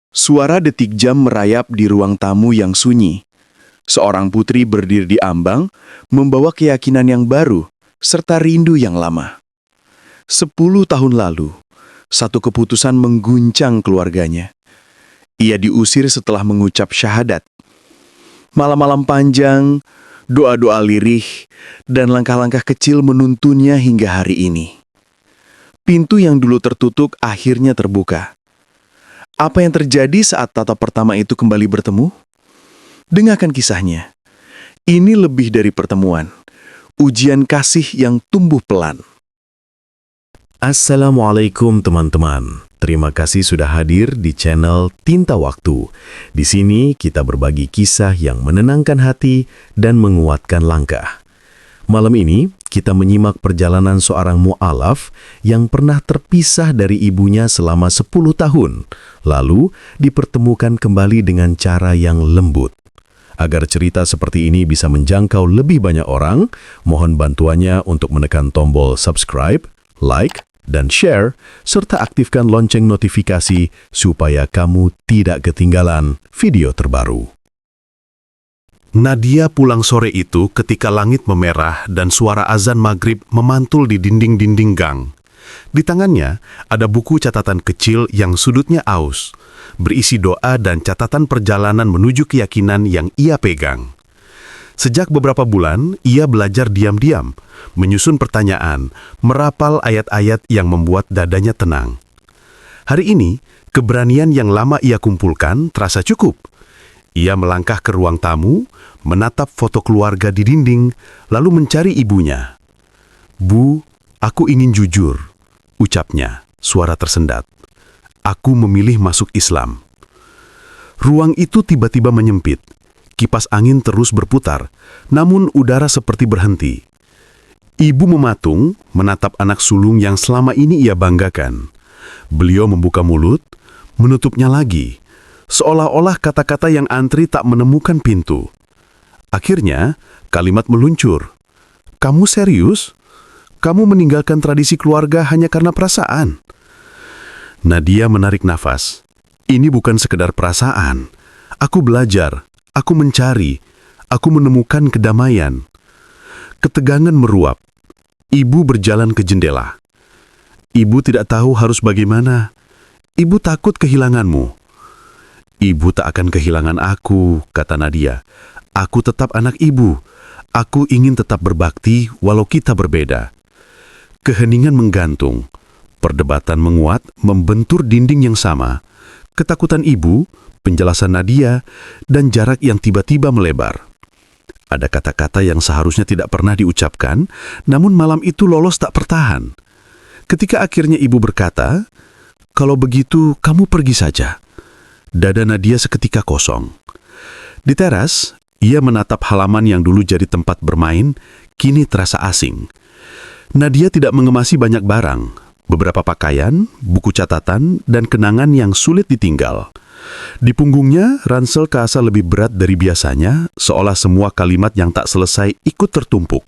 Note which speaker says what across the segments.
Speaker 1: Suara detik jam merayap di ruang tamu yang sunyi. Seorang putri berdiri di ambang, membawa keyakinan yang baru, serta rindu yang lama. 10 tahun lalu, satu keputusan mengguncang keluarganya. Ia diusir setelah mengucap syahadat. Malam-malam panjang, doa-doa lirih, dan langkah-langkah kecil menuntunnya hingga hari ini. Pintu yang dulu tertutup akhirnya terbuka. Apa yang terjadi saat tatap pertama itu kembali bertemu? Dengarkan kisahnya. Ini lebih dari pertemuan. Ujian kasih yang tumbuh pelan.
Speaker 2: Assalamualaikum teman-teman. Terima kasih sudah hadir di channel Tinta Waktu. Di sini kita berbagi kisah yang menenangkan hati dan menguatkan langkah. Malam ini kita menyimak perjalanan seorang mu'alaf yang pernah terpisah dari ibunya selama 10 tahun, lalu dipertemukan kembali dengan cara yang lembut. Agar cerita seperti ini bisa menjangkau lebih banyak orang, mohon bantuannya untuk menekan tombol subscribe, like, dan share, serta aktifkan lonceng notifikasi supaya kamu tidak ketinggalan video terbaru.
Speaker 3: Nadia pulang sore itu ketika langit memerah dan suara azan maghrib memantul di dinding-dinding gang. Di tangannya ada buku catatan kecil yang sudutnya aus, berisi doa dan catatan perjalanan menuju keyakinan yang ia pegang. Sejak beberapa bulan, ia belajar diam-diam, menyusun pertanyaan, merapal ayat-ayat yang membuat dadanya tenang. Hari ini, keberanian yang lama ia kumpulkan terasa cukup. Ia melangkah ke ruang tamu, menatap foto keluarga di dinding, lalu mencari ibunya. "Bu, aku ingin jujur," ucapnya, suara tersendat. "Aku memilih masuk Islam." Ruang itu tiba-tiba menyempit. Kipas angin terus berputar, namun udara seperti berhenti. Ibu mematung, menatap anak sulung yang selama ini ia banggakan. Beliau membuka mulut, menutupnya lagi, seolah-olah kata-kata yang antri tak menemukan pintu. Akhirnya, kalimat meluncur. "Kamu serius? Kamu meninggalkan tradisi keluarga hanya karena perasaan?" Nadia menarik nafas. "Ini bukan sekedar perasaan. Aku belajar, aku mencari, aku menemukan kedamaian." Ketegangan meruap. Ibu berjalan ke jendela. "Ibu tidak tahu harus bagaimana. Ibu takut kehilanganmu." "Ibu tak akan kehilangan aku," kata Nadia. "Aku tetap anak ibu. Aku ingin tetap berbakti walau kita berbeda." Keheningan menggantung. Perdebatan menguat, membentur dinding yang sama. Ketakutan ibu, penjelasan Nadia, dan jarak yang tiba-tiba melebar. Ada kata-kata yang seharusnya tidak pernah diucapkan, namun malam itu lolos tak bertahan. Ketika akhirnya ibu berkata, "Kalau begitu, kamu pergi saja." Dada Nadia seketika kosong. Di teras, ia menatap halaman yang dulu jadi tempat bermain, kini terasa asing. Nadia tidak mengemasi banyak barang, beberapa pakaian, buku catatan, dan kenangan yang sulit ditinggal. Di punggungnya, ransel keasa lebih berat dari biasanya, seolah semua kalimat yang tak selesai ikut tertumpuk.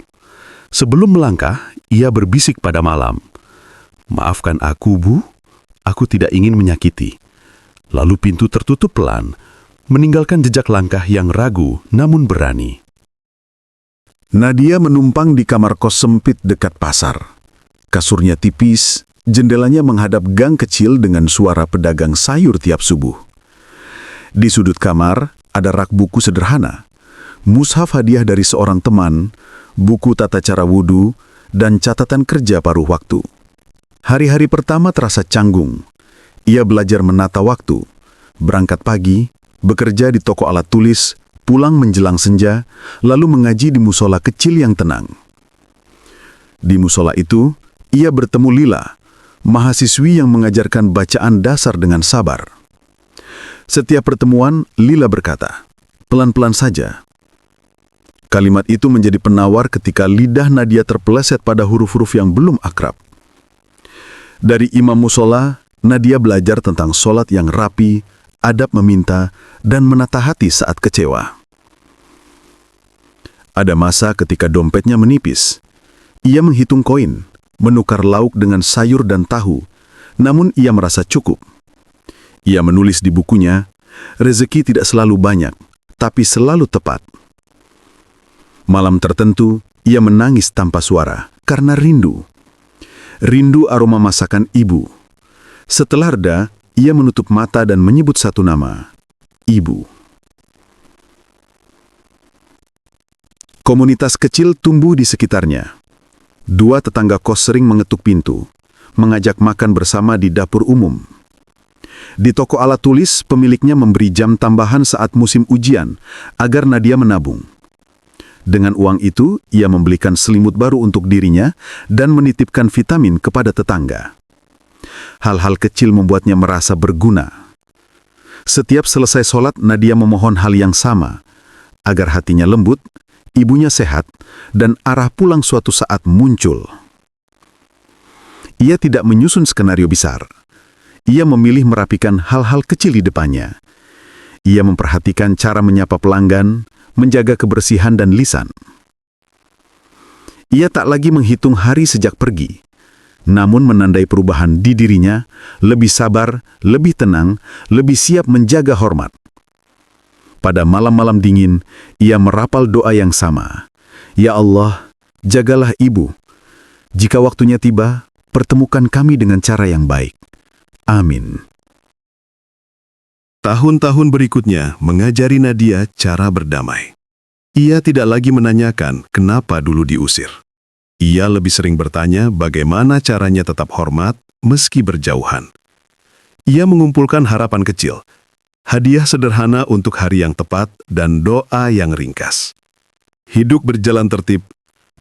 Speaker 3: Sebelum melangkah, ia berbisik pada malam, "Maafkan aku, Bu, aku tidak ingin menyakiti." Lalu pintu tertutup pelan, meninggalkan jejak langkah yang ragu namun berani.
Speaker 1: Nadia menumpang di kamar kos sempit dekat pasar. Kasurnya tipis, jendelanya menghadap gang kecil dengan suara pedagang sayur tiap subuh. Di sudut kamar ada rak buku sederhana, mushaf hadiah dari seorang teman, buku tata cara wudhu, dan catatan kerja paruh waktu. Hari-hari pertama terasa canggung. Ia belajar menata waktu, berangkat pagi, bekerja di toko alat tulis, pulang menjelang senja, lalu mengaji di musola kecil yang tenang. Di musola itu, ia bertemu Lila, mahasiswi yang mengajarkan bacaan dasar dengan sabar. Setiap pertemuan, Lila berkata, "Pelan-pelan saja." Kalimat itu menjadi penawar ketika lidah Nadia terpeleset pada huruf-huruf yang belum akrab. Dari imam musola, Nadia belajar tentang sholat yang rapi, adab meminta, dan menata hati saat kecewa. Ada masa ketika dompetnya menipis. Ia menghitung koin, menukar lauk dengan sayur dan tahu, namun ia merasa cukup. Ia menulis di bukunya, rezeki tidak selalu banyak, tapi selalu tepat. Malam tertentu, ia menangis tanpa suara karena rindu. Rindu aroma masakan ibu. Setelah reda, ia menutup mata dan menyebut satu nama, Ibu. Komunitas kecil tumbuh di sekitarnya. 2 tetangga kos sering mengetuk pintu, mengajak makan bersama di dapur umum. Di toko alat tulis, pemiliknya memberi jam tambahan saat musim ujian agar Nadia menabung. Dengan uang itu, ia membelikan selimut baru untuk dirinya dan menitipkan vitamin kepada tetangga. Hal-hal kecil membuatnya merasa berguna. Setiap selesai sholat, Nadia memohon hal yang sama, agar hatinya lembut, ibunya sehat, dan arah pulang suatu saat muncul. Ia tidak menyusun skenario besar. Ia memilih merapikan hal-hal kecil di depannya. Ia memperhatikan cara menyapa pelanggan, menjaga kebersihan dan lisan. Ia tak lagi menghitung hari sejak pergi, namun menandai perubahan di dirinya, lebih sabar, lebih tenang, lebih siap menjaga hormat. Pada malam-malam dingin, ia merapal doa yang sama. Ya Allah, jagalah ibu. Jika waktunya tiba, pertemukan kami dengan cara yang baik. Amin.
Speaker 3: Tahun-tahun berikutnya mengajari Nadia cara berdamai. Ia tidak lagi menanyakan kenapa dulu diusir. Ia lebih sering bertanya bagaimana caranya tetap hormat meski berjauhan. Ia mengumpulkan harapan kecil, hadiah sederhana untuk hari yang tepat dan doa yang ringkas. Hidup berjalan tertib,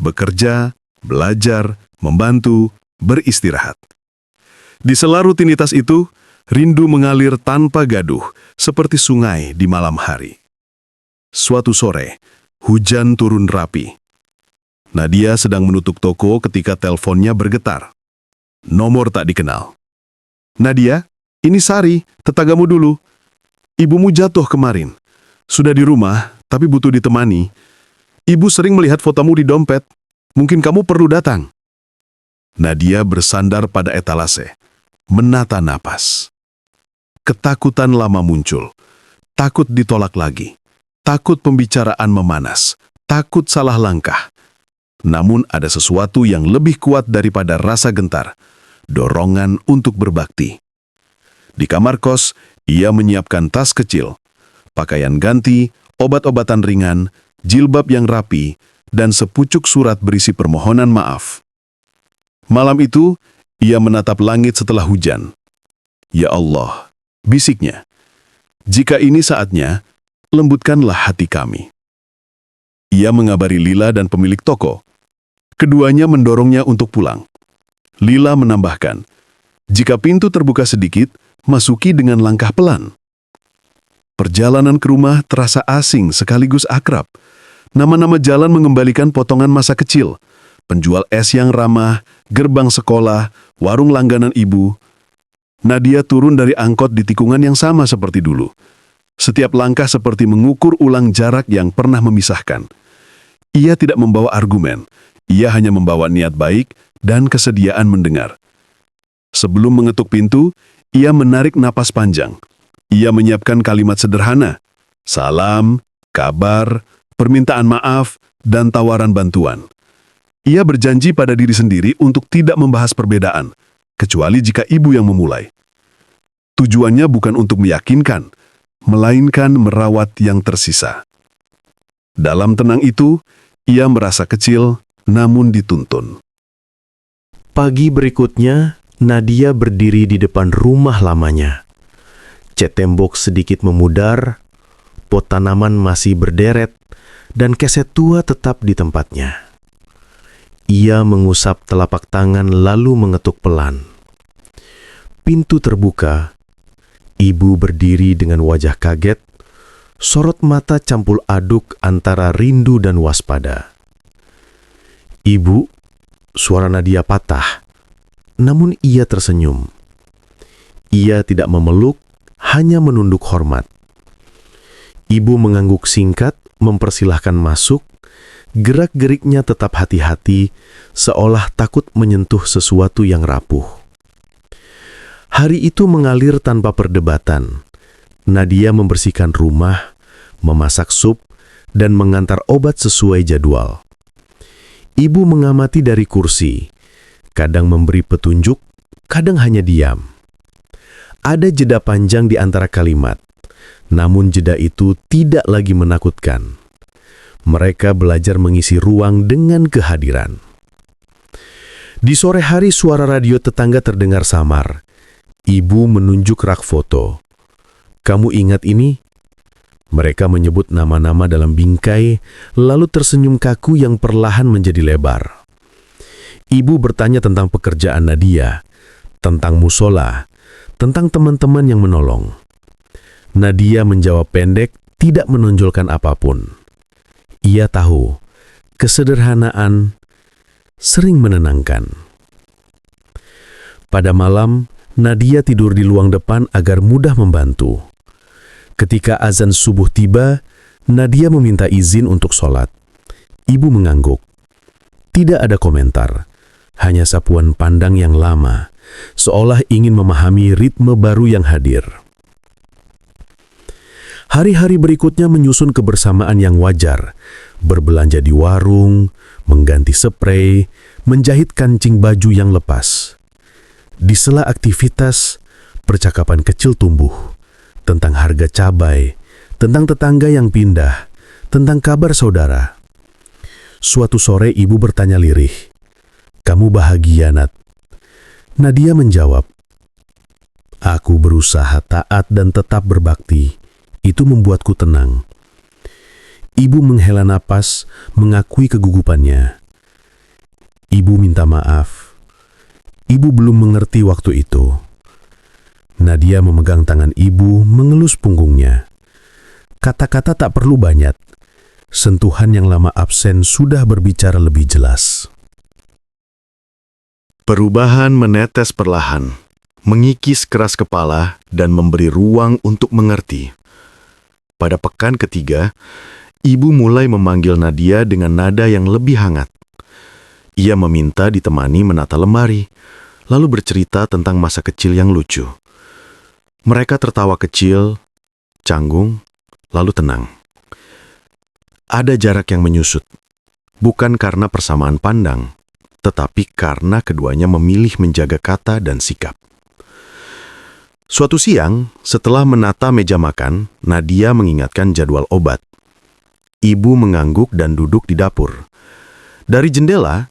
Speaker 3: bekerja, belajar, membantu, beristirahat. Di sela rutinitas itu, rindu mengalir tanpa gaduh, seperti sungai di malam hari. Suatu sore, hujan turun rapi. Nadia sedang menutup toko ketika teleponnya bergetar. Nomor tak dikenal. Nadia, ini Sari, tetanggamu dulu. Ibumu jatuh kemarin. Sudah di rumah, tapi butuh ditemani. Ibu sering melihat fotomu di dompet. Mungkin kamu perlu datang. Nadia bersandar pada etalase, menata napas. Ketakutan lama muncul. Takut ditolak lagi. Takut pembicaraan memanas. Takut salah langkah. Namun ada sesuatu yang lebih kuat daripada rasa gentar. Dorongan untuk berbakti. Di kamar kos, ia menyiapkan tas kecil, pakaian ganti, obat-obatan ringan, jilbab yang rapi, dan sepucuk surat berisi permohonan maaf. Malam itu, ia menatap langit setelah hujan. Ya Allah, bisiknya, jika ini saatnya, lembutkanlah hati kami. Ia mengabari Lila dan pemilik toko. Keduanya mendorongnya untuk pulang. Lila menambahkan, jika pintu terbuka sedikit, masuki dengan langkah pelan. Perjalanan ke rumah terasa asing sekaligus akrab. Nama-nama jalan mengembalikan potongan masa kecil. Penjual es yang ramah, gerbang sekolah, warung langganan ibu. Nadia turun dari angkot di tikungan yang sama seperti dulu. Setiap langkah seperti mengukur ulang jarak yang pernah memisahkan. Ia tidak membawa argumen. Ia hanya membawa niat baik dan kesediaan mendengar. Sebelum mengetuk pintu, ia menarik napas panjang. Ia menyiapkan kalimat sederhana, salam, kabar, permintaan maaf, dan tawaran bantuan. Ia berjanji pada diri sendiri untuk tidak membahas perbedaan, kecuali jika ibu yang memulai. Tujuannya bukan untuk meyakinkan, melainkan merawat yang tersisa. Dalam tenang itu, ia merasa kecil, namun dituntun.
Speaker 2: Pagi berikutnya, Nadia berdiri di depan rumah lamanya. Cat tembok sedikit memudar, pot tanaman masih berderet, dan keset tua tetap di tempatnya. Ia mengusap telapak tangan lalu mengetuk pelan. Pintu terbuka. Ibu berdiri dengan wajah kaget, sorot mata campur aduk antara rindu dan waspada. Ibu, suara Nadia patah, namun ia tersenyum. Ia tidak memeluk, hanya menunduk hormat. Ibu mengangguk singkat, mempersilahkan masuk, gerak-geriknya tetap hati-hati, seolah takut menyentuh sesuatu yang rapuh. Hari itu mengalir tanpa perdebatan. Nadia membersihkan rumah, memasak sup, dan mengantar obat sesuai jadwal. Ibu mengamati dari kursi, kadang memberi petunjuk, kadang hanya diam. Ada jeda panjang di antara kalimat, namun jeda itu tidak lagi menakutkan. Mereka belajar mengisi ruang dengan kehadiran. Di sore hari suara radio tetangga terdengar samar. Ibu menunjuk rak foto. "Kamu ingat ini?" Mereka menyebut nama-nama dalam bingkai, lalu tersenyum kaku yang perlahan menjadi lebar. Ibu bertanya tentang pekerjaan Nadia, tentang musola, tentang teman-teman yang menolong. Nadia menjawab pendek, tidak menonjolkan apapun. Ia tahu, kesederhanaan sering menenangkan. Pada malam, Nadia tidur di ruang depan agar mudah membantu. Ketika azan subuh tiba, Nadia meminta izin untuk sholat. Ibu mengangguk. Tidak ada komentar, hanya sapuan pandang yang lama, seolah ingin memahami ritme baru yang hadir. Hari-hari berikutnya menyusun kebersamaan yang wajar, berbelanja di warung, mengganti sprei, menjahit kancing baju yang lepas. Di sela aktivitas, percakapan kecil tumbuh, tentang harga cabai, tentang tetangga yang pindah, tentang kabar saudara. Suatu sore ibu bertanya lirih, "Kamu bahagia, Nat?" Nadia menjawab, "Aku berusaha taat dan tetap berbakti. Itu membuatku tenang." Ibu menghela napas, mengakui kegugupannya. Ibu minta maaf. Ibu belum mengerti waktu itu. Nadia memegang tangan ibu, mengelus punggungnya. Kata-kata tak perlu banyak. Sentuhan yang lama absen sudah berbicara lebih jelas.
Speaker 1: Perubahan menetes perlahan, mengikis keras kepala dan memberi ruang untuk mengerti. Pada pekan ketiga, ibu mulai memanggil Nadia dengan nada yang lebih hangat. Ia meminta ditemani menata lemari, lalu bercerita tentang masa kecil yang lucu. Mereka tertawa kecil, canggung, lalu tenang. Ada jarak yang menyusut, bukan karena persamaan pandang, tetapi karena keduanya memilih menjaga kata dan sikap. Suatu siang, setelah menata meja makan, Nadia mengingatkan jadwal obat. Ibu mengangguk dan duduk di dapur. Dari jendela,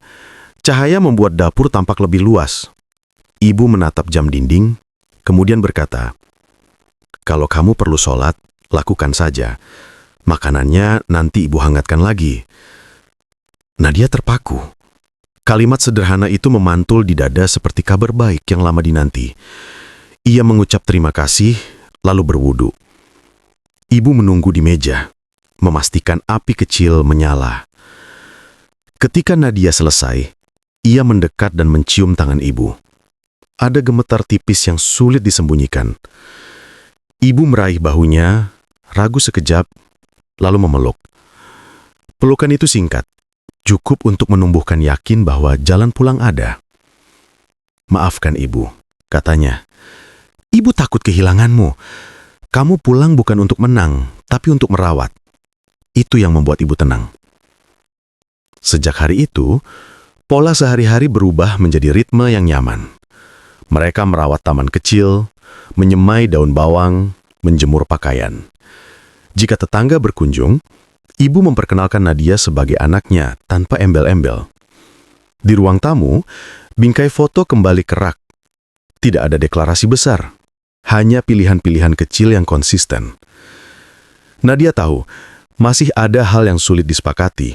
Speaker 1: cahaya membuat dapur tampak lebih luas. Ibu menatap jam dinding, kemudian berkata, "Kalau kamu perlu sholat, lakukan saja. Makanannya nanti ibu hangatkan lagi." Nadia terpaku. Kalimat sederhana itu memantul di dada seperti kabar baik yang lama dinanti. Ia mengucap terima kasih, lalu berwudu. Ibu menunggu di meja, memastikan api kecil menyala. Ketika Nadia selesai, ia mendekat dan mencium tangan ibu. Ada gemetar tipis yang sulit disembunyikan. Ibu meraih bahunya, ragu sekejap, lalu memeluk. Pelukan itu singkat, cukup untuk menumbuhkan yakin bahwa jalan pulang ada. "Maafkan ibu," katanya. "Ibu takut kehilanganmu. Kamu pulang bukan untuk menang, tapi untuk merawat." Itu yang membuat ibu tenang. Sejak hari itu, pola sehari-hari berubah menjadi ritme yang nyaman. Mereka merawat taman kecil, menyemai daun bawang, menjemur pakaian. Jika tetangga berkunjung, ibu memperkenalkan Nadia sebagai anaknya tanpa embel-embel. Di ruang tamu, bingkai foto kembali kerak. Tidak ada deklarasi besar, hanya pilihan-pilihan kecil yang konsisten. Nadia tahu, masih ada hal yang sulit disepakati.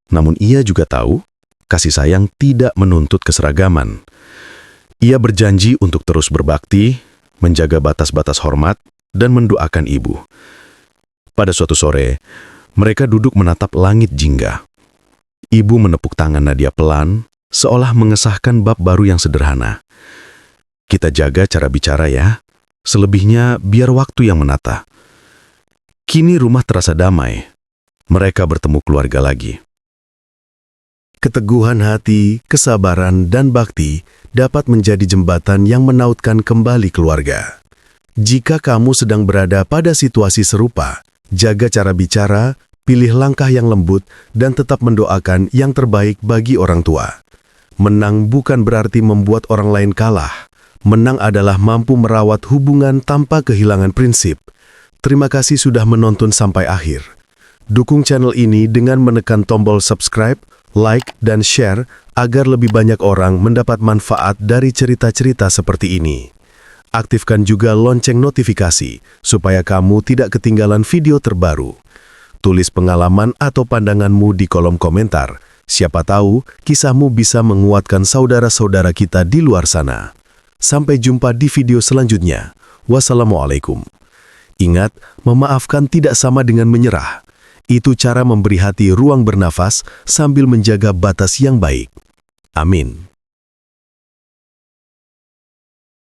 Speaker 1: Namun ia juga tahu, kasih sayang tidak menuntut keseragaman. Ia berjanji untuk terus berbakti, menjaga batas-batas hormat, dan mendoakan ibu. Pada suatu sore, mereka duduk menatap langit jingga. Ibu menepuk tangan Nadia pelan, seolah mengesahkan bab baru yang sederhana. "Kita jaga cara bicara ya, selebihnya biar waktu yang menata." Kini rumah terasa damai. Mereka bertemu keluarga lagi.
Speaker 2: Keteguhan hati, kesabaran, dan bakti dapat menjadi jembatan yang menautkan kembali keluarga. Jika kamu sedang berada pada situasi serupa, jaga cara bicara, pilih langkah yang lembut, dan tetap mendoakan yang terbaik bagi orang tua. Menang bukan berarti membuat orang lain kalah. Menang adalah mampu merawat hubungan tanpa kehilangan prinsip. Terima kasih sudah menonton sampai akhir. Dukung channel ini dengan menekan tombol subscribe, like, dan share agar lebih banyak orang mendapat manfaat dari cerita-cerita seperti ini. Aktifkan juga lonceng notifikasi supaya kamu tidak ketinggalan video terbaru. Tulis pengalaman atau pandanganmu di kolom komentar. Siapa tahu kisahmu bisa menguatkan saudara-saudara kita di luar sana. Sampai jumpa di video selanjutnya. Wassalamualaikum. Ingat, memaafkan tidak sama dengan menyerah. Itu cara memberi hati ruang bernafas sambil menjaga batas yang baik. Amin.